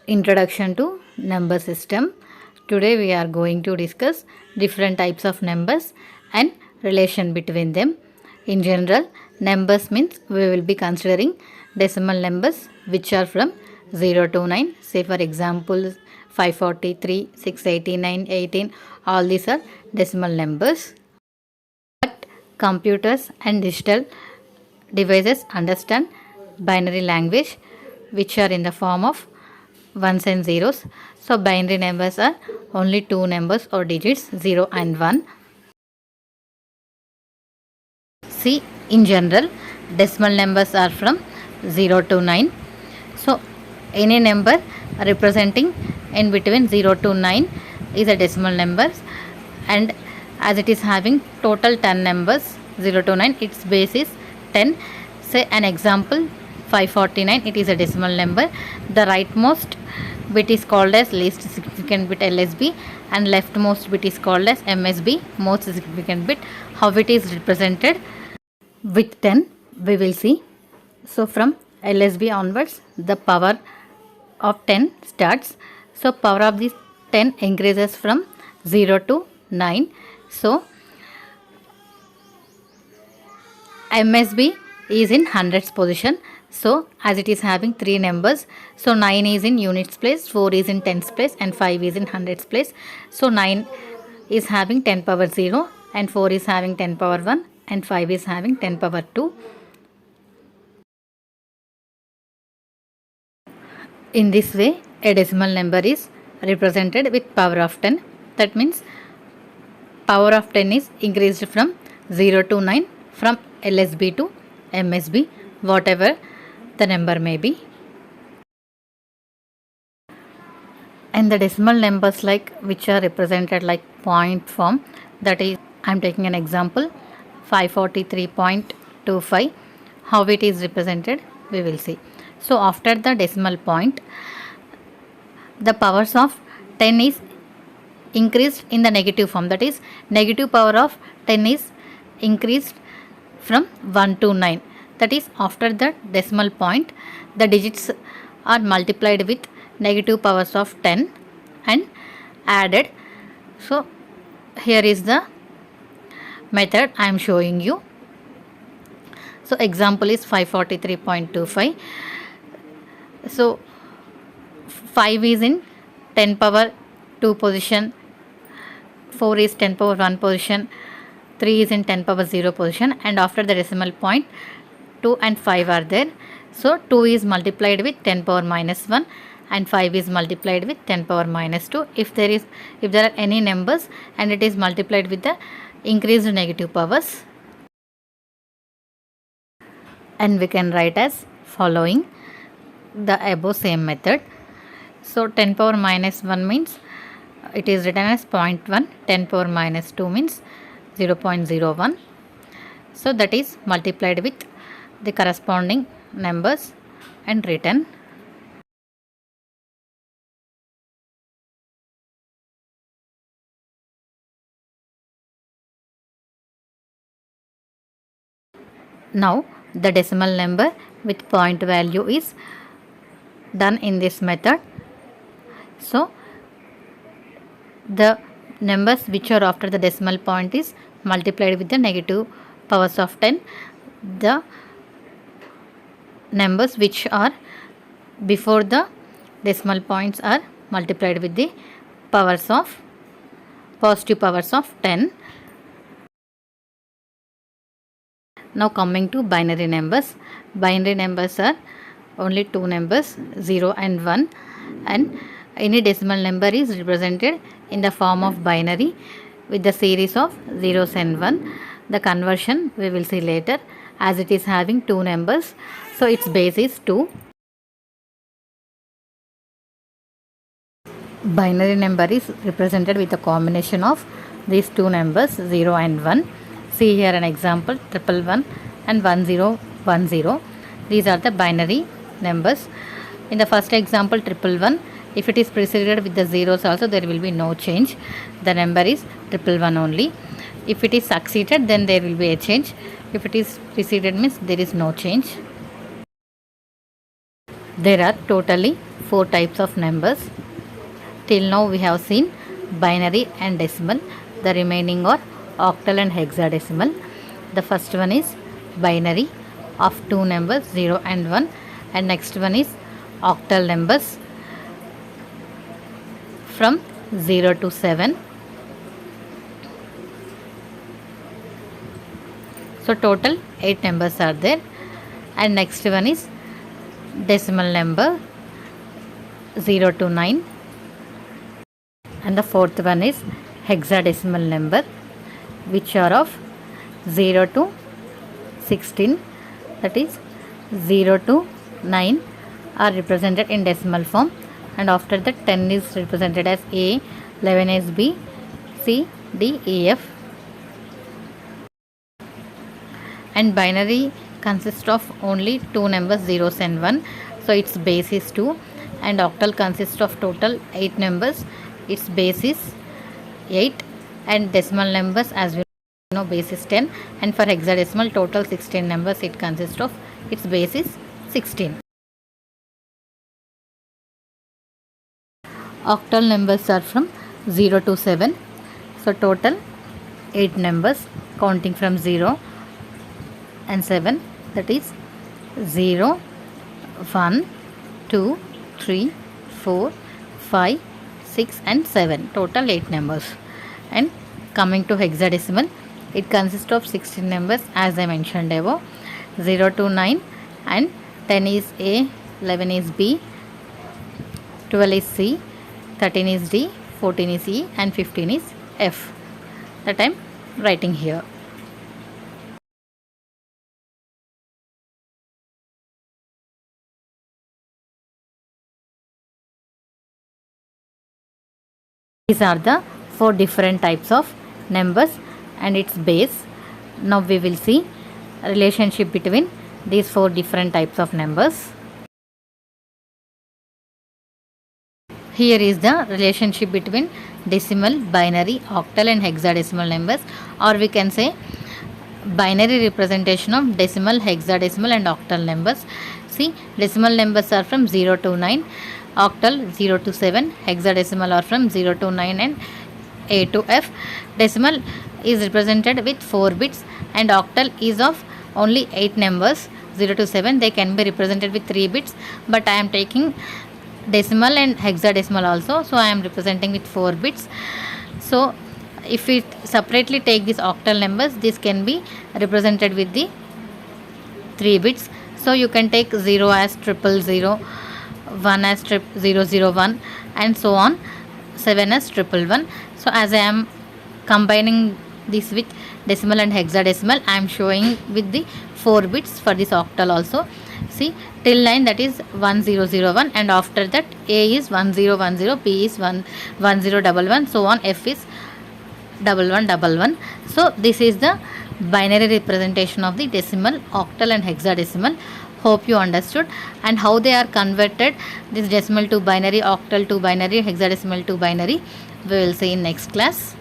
Introduction to number system. Today we are going to discuss different types of numbers and relation between them. In general, numbers means we will be considering decimal numbers which are from 0 to 9. Say for example 543, 689, 18. All these are decimal numbers. But computers and digital devices understand binary language which are in the form of ones and zeros. So binary numbers are only two numbers or digits, 0 and 1. See, in general, decimal numbers are from 0 to 9. So any number representing in between 0 to 9 is a decimal number, and as it is having total 10 numbers 0 to 9, its base is 10. Say an example 549, it is a decimal number. The rightmost bit is called as least significant bit LSB, and leftmost bit is called as MSB, most significant bit. How it is represented with 10 we will see. So from LSB onwards the power of 10 starts. So power of this 10 increases from 0 to 9. So MSB is in hundreds position. So as it is having three numbers, so 9 is in units place, 4 is in tens place, and 5 is in hundreds place. So 9 is having 10 power 0, and 4 is having 10 power 1, and 5 is having 10 power 2. In this way, a decimal number is represented with power of 10. That means power of 10 is increased from 0 to 9, from LSB to MSB, whatever the number may be. And the decimal numbers like which are represented like point form, that is, I am taking an example 543.25. how it is represented we will see. So after the decimal point, the powers of 10 is increased in the negative form, that is negative power of 10 is increased from 1 to 9. That is, after the decimal point the digits are multiplied with negative powers of 10 and added. So here is the method I am showing you. So example is 543.25. so 5 is in 10 power 2 position, 4 is 10 power 1 position, 3 is in 10 power 0 position, and after the decimal point 2 and 5 are there. So 2 is multiplied with 10 power minus 1, and 5 is multiplied with 10 power minus 2. If there are any numbers and it is multiplied with the increased negative powers, and we can write as following the above same method. So 10 power minus 1 means it is written as 0.1, 10 power minus 2 means 0.01. So that is multiplied with the corresponding numbers and written. Now the decimal number with point value is done in this method. So the numbers which are after the decimal point is multiplied with the negative powers of 10. The numbers which are before the decimal points are multiplied with the powers of positive powers of 10. Now coming to binary numbers. Binary numbers are only two numbers, 0 and 1, and any decimal number is represented in the form of binary with the series of zeros and 1. The conversion we will see later, as it is having two numbers, so its base is 2. Binary number is represented with a combination of these two numbers, 0 and 1. See here an example 111 and 1010. These are the binary numbers. In the first example 111, if it is preceded with the zeros also, there will be no change. The number is 111 only. If it is succeeded, then there will be a change. If it is preceded means there is no change. There are totally 4 types of numbers. Till now we have seen binary and decimal. The remaining are octal and hexadecimal. The first one is binary of two numbers 0 and 1, and next one is octal numbers from 0 to 7. So total 8 numbers are there. And next one is decimal number 0 to 9, and the fourth one is hexadecimal number, which are of 0 to 16, that is 0 to 9 are represented in decimal form, and after that 10 is represented as A, 11 as B, C, D, E, F. And binary consists of only two numbers, zeros and 1, so its base is 2. And octal consists of total 8 numbers, its base is 8. And decimal numbers, as we know, base is 10. And for hexadecimal, total 16 numbers it consists of, its base is 16. Octal numbers are from 0 to 7, so total 8 numbers counting from 0 and 7, that is 0, 1, 2, 3, 4, 5, 6 and 7, total 8 numbers. And coming to hexadecimal, it consists of 16 numbers as I mentioned above, 0 to 9, and 10 is A, 11 is B, 12 is C, 13 is D, 14 is E, and 15 is F, that I am writing here. These are the 4 different types of numbers and its base. Now we will see relationship between these 4 different types of numbers. Here is the relationship between decimal, binary, octal and hexadecimal numbers, or we can say binary representation of decimal, hexadecimal and octal numbers. See, decimal numbers are from 0 to 9, octal 0 to 7, hexadecimal are from 0 to 9 and A to F. Decimal is represented with 4 bits and octal is of only 8 numbers, 0 to 7. They can be represented with 3 bits, but I am taking decimal and hexadecimal also, so I am representing with 4 bits. So if we separately take these octal numbers, this can be represented with the 3 bits. So you can take 0 as 000, 1 as 001 and so on, 7 as 111. So as I am combining this with decimal and hexadecimal, I am showing with the 4 bits for this octal also. See, till 9, that is 1001, and after that A is 1010, P is 1011, so on, F is 1111. So this is the binary representation of the decimal, octal and hexadecimal. Hope you understood, and how they are converted, this decimal to binary, octal to binary, hexadecimal to binary, we will see in next class.